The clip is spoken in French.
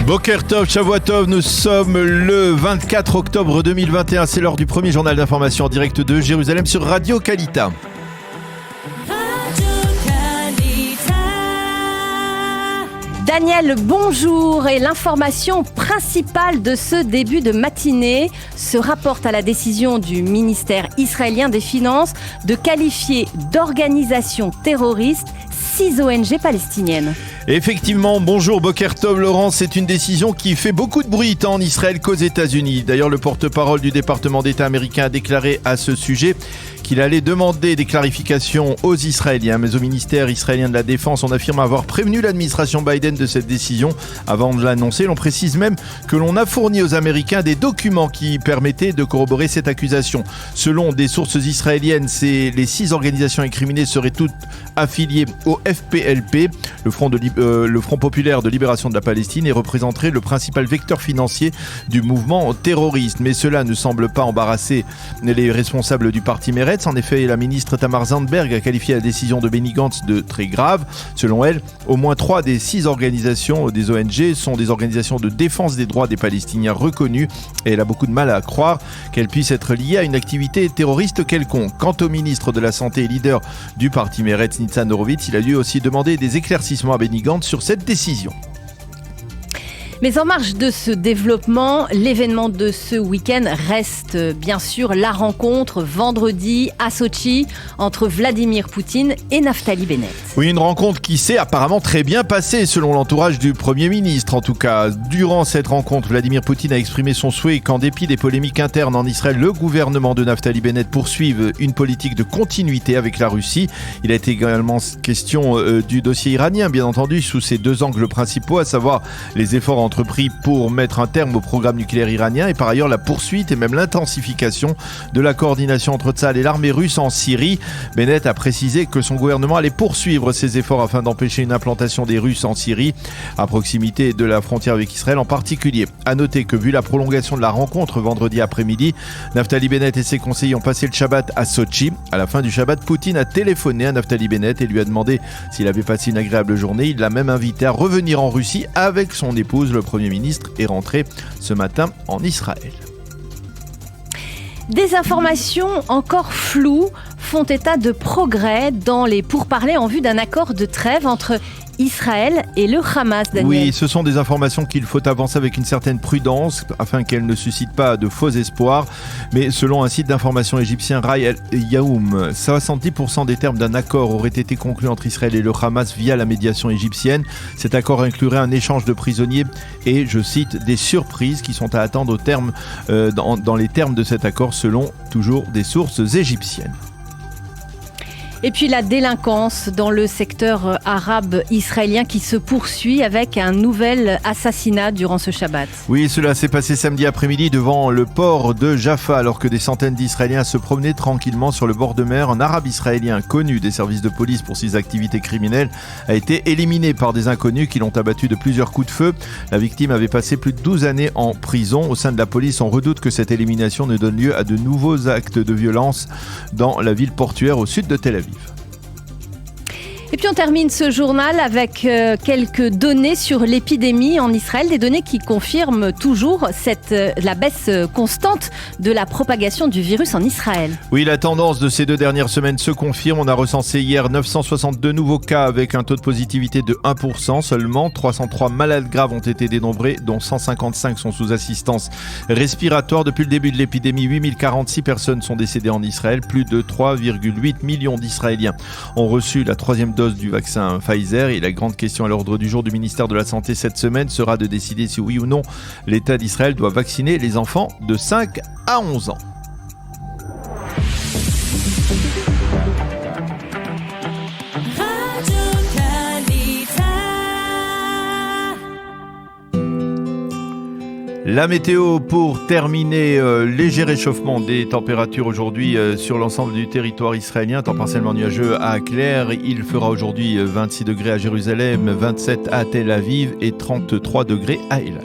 Boker Tov, Shavua Tov, nous sommes le 24 octobre 2021, c'est l'heure du premier journal d'information en direct de Jérusalem sur Radio Kalita. Daniel, bonjour, et l'information principale de ce début de matinée se rapporte à la décision du ministère israélien des Finances de qualifier d'organisation terroriste 6 ONG palestiniennes. Effectivement, bonjour Boker Tov, Laurent, c'est une décision qui fait beaucoup de bruit tant en Israël qu'aux États-Unis. D'ailleurs, le porte-parole du département d'État américain a déclaré à ce sujet qu'il allait demander des clarifications aux Israéliens, mais au ministère israélien de la Défense, on affirme avoir prévenu l'administration Biden de cette décision avant de l'annoncer. L'on précise même que l'on a fourni aux Américains des documents qui permettaient de corroborer cette accusation. Selon des sources israéliennes, les 6 organisations incriminées seraient toutes affiliées au FPLP, le Front populaire de libération de la Palestine, et représenteraient le principal vecteur financier du mouvement terroriste. Mais cela ne semble pas embarrasser les responsables du parti Meretz. En effet, la ministre Tamar Zandberg a qualifié la décision de Benny Gantz de très grave. Selon elle, au moins 3 des 6 organisations des ONG sont des organisations de défense des droits des Palestiniens reconnues, et elle a beaucoup de mal à croire qu'elles puissent être liées à une activité terroriste quelconque. Quant au ministre de la Santé et leader du parti Meretz, Nitzan Horowitz, il a lui aussi demandé des éclaircissements à Benny Gantz sur cette décision. Mais en marge de ce développement, l'événement de ce week-end reste bien sûr la rencontre vendredi à Sochi entre Vladimir Poutine et Naftali Bennett. Oui, une rencontre qui s'est apparemment très bien passée selon l'entourage du Premier ministre. En tout cas, durant cette rencontre, Vladimir Poutine a exprimé son souhait qu'en dépit des polémiques internes en Israël, le gouvernement de Naftali Bennett poursuive une politique de continuité avec la Russie. Il a été également question du dossier iranien, bien entendu, sous ses 2 angles principaux, à savoir les efforts entrepris pour mettre un terme au programme nucléaire iranien, et par ailleurs la poursuite et même l'intensification de la coordination entre Tsahal et l'armée russe en Syrie. Bennett a précisé que son gouvernement allait poursuivre ses efforts afin d'empêcher une implantation des Russes en Syrie, à proximité de la frontière avec Israël en particulier. A noter que vu la prolongation de la rencontre vendredi après-midi, Naftali Bennett et ses conseillers ont passé le Shabbat à Sochi. À la fin du Shabbat, Poutine a téléphoné à Naftali Bennett et lui a demandé s'il avait passé une agréable journée. Il l'a même invité à revenir en Russie avec son épouse. Le Premier ministre est rentré ce matin en Israël. Des informations encore floues font état de progrès dans les pourparlers en vue d'un accord de trêve entre Israël et le Hamas, Daniel. Oui, ce sont des informations qu'il faut avancer avec une certaine prudence afin qu'elles ne suscitent pas de faux espoirs. Mais selon un site d'information égyptien, Rai El-Yaoum, 70% des termes d'un accord auraient été conclus entre Israël et le Hamas via la médiation égyptienne. Cet accord inclurait un échange de prisonniers et, je cite, des surprises qui sont à attendre dans les termes de cet accord, selon toujours des sources égyptiennes. Et puis la délinquance dans le secteur arabe israélien qui se poursuit avec un nouvel assassinat durant ce Shabbat. Oui, cela s'est passé samedi après-midi devant le port de Jaffa, alors que des centaines d'Israéliens se promenaient tranquillement sur le bord de mer. Un arabe israélien connu des services de police pour ses activités criminelles a été éliminé par des inconnus qui l'ont abattu de plusieurs coups de feu. La victime avait passé plus de 12 années en prison. Au sein de la police, on redoute que cette élimination ne donne lieu à de nouveaux actes de violence dans la ville portuaire au sud de Tel Aviv. Et puis on termine ce journal avec quelques données sur l'épidémie en Israël, des données qui confirment toujours la baisse constante de la propagation du virus en Israël. Oui, la tendance de ces 2 dernières semaines se confirme. On a recensé hier 962 nouveaux cas avec un taux de positivité de 1% seulement. 303 malades graves ont été dénombrés, dont 155 sont sous assistance respiratoire. Depuis le début de l'épidémie, 8046 personnes sont décédées en Israël. Plus de 3,8 millions d'Israéliens ont reçu la 3e dose du vaccin Pfizer, et la grande question à l'ordre du jour du ministère de la Santé cette semaine sera de décider si oui ou non l'État d'Israël doit vacciner les enfants de 5 à 11 ans. La météo pour terminer, léger réchauffement des températures aujourd'hui sur l'ensemble du territoire israélien, temps partiellement nuageux à clair. Il fera aujourd'hui 26 degrés à Jérusalem, 27 à Tel Aviv et 33 degrés à Eilat.